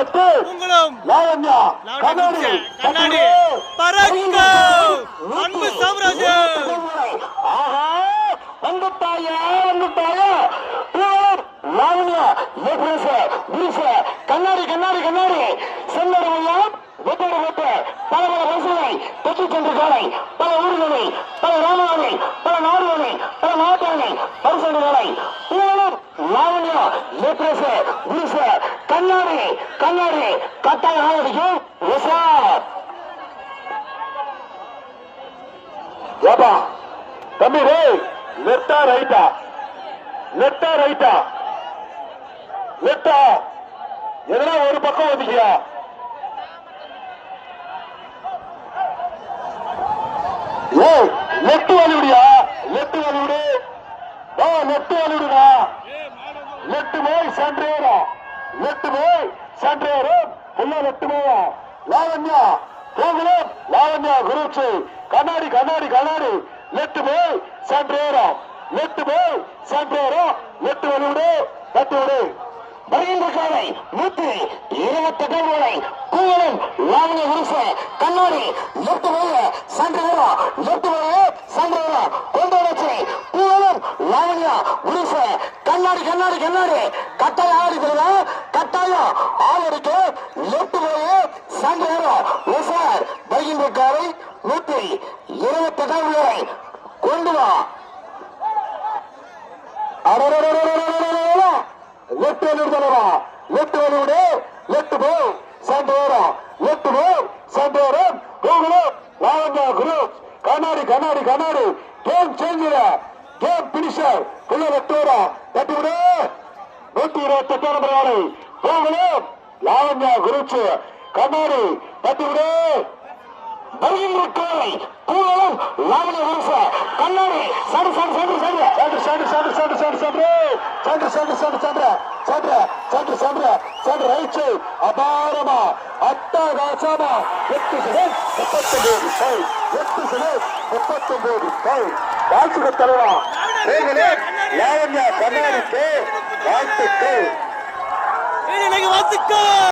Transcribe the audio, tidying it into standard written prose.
காலத்து லாவண்யா கண்ணாடி கண்ணாடி பறக்க அன்பு சாம்ராஜ்யம். ஆஹா வந்துட்டாயா வந்துட்டாயா லாவண்யா கண்ணாடி கண்ணாடி கண்ணாடி செல்லடையெல்லாம் வெட்டோடு வெட்ட பல பல பரிசுகளை பெற்று சென்ற காலை பல ஊர்களில் பல ராமநாளை பல நாடுகளில் பல நாட்டாளை பரிசு காலை லாவண்யா கண்ணாடி கண்ணாடி கட்டாய ஆரம்பிக்கும் ஏப்பா தம்பி ரே லெஃப்டா ரைட்டா லெஃப்டா ரைட்டா லெஃப்டா எதனா ஒரு பக்கம் வந்துக்கியா ஏய் லெஃப்ட் வலிவிடியா லெஃப்ட் வலிவிடு லெஃப்ட் வலிவிடுடா லெஃப்ட் போய் சென்ட்ரேரும் லெஃப்ட் போய் சென்ட்ரேரும் ஃபுல்லா லெஃப்ட் போவோம் லாவண்யா போகலாம் லாவண்யா குருச்சு கண்ணாடி கண்ணாடி கண்ணாடி லெஃப்ட் போய் சென்ட்ரேரும் லெஃப்ட் போய் சென்ட்ரேரும் லெஃப்ட் வலிவிடு லெஃப்ட் விடு வருகின்ற காலை 128 வரை கூவலும் லாவண்ய குருச கண்ணாடி லெஃப்ட் போய் சென்ட்ரேரும் லெஃப்ட் போய் சென்ட்ரேரும் கொண்டு வச்சு கூவலும் லாவண்யா குருச கண்ணாடி கண்ணாடி கண்ணாடி கட்டாயம் ஆடிக்கிறதா கட்டாயம் ஆவடிக்கு லெஃப்ட் போய் சென்ட்ரேரும் சார் வருகின்ற காலை 128 வரை கொண்டு வா லெஃப்ட் வலிவிடுதலவா லெஃப்ட் வலிவிடு லெஃப்ட் போய் சென்ட்ரேரும் லெஃப்ட் போய் சென்ட்ரேரும் கோகுலம் லாவண்யா குரு கண்ணாடி கண்ணாடி கண்ணாடி கேம் சேஞ்சில கேம் பினிஷர் புள்ள லெஃப்ட் வரும் தட்டி விடு 128 நம்பர் ஆளை கோகுலம் லாவண்யா குருச்சு கண்ணாடி தட்டி விடு வருகின்ற கோவை கூவலம் லாவண்ய குருச கண்ணாடி சடு சடு சடு சடு சடு சடு சடு சடு சடு சடு சடு சடு சடு சடு சடு சடு சடு ரைட் அபாரமா அட்டகாசமா 8 செகண்ட் 39 ஃபைல் 8 செகண்ட் 39 ஃபைல் வாழ்த்துக்கு தரவா லாவண்யா கண்ணாடிக்கு வாழ்த்துக்கள்.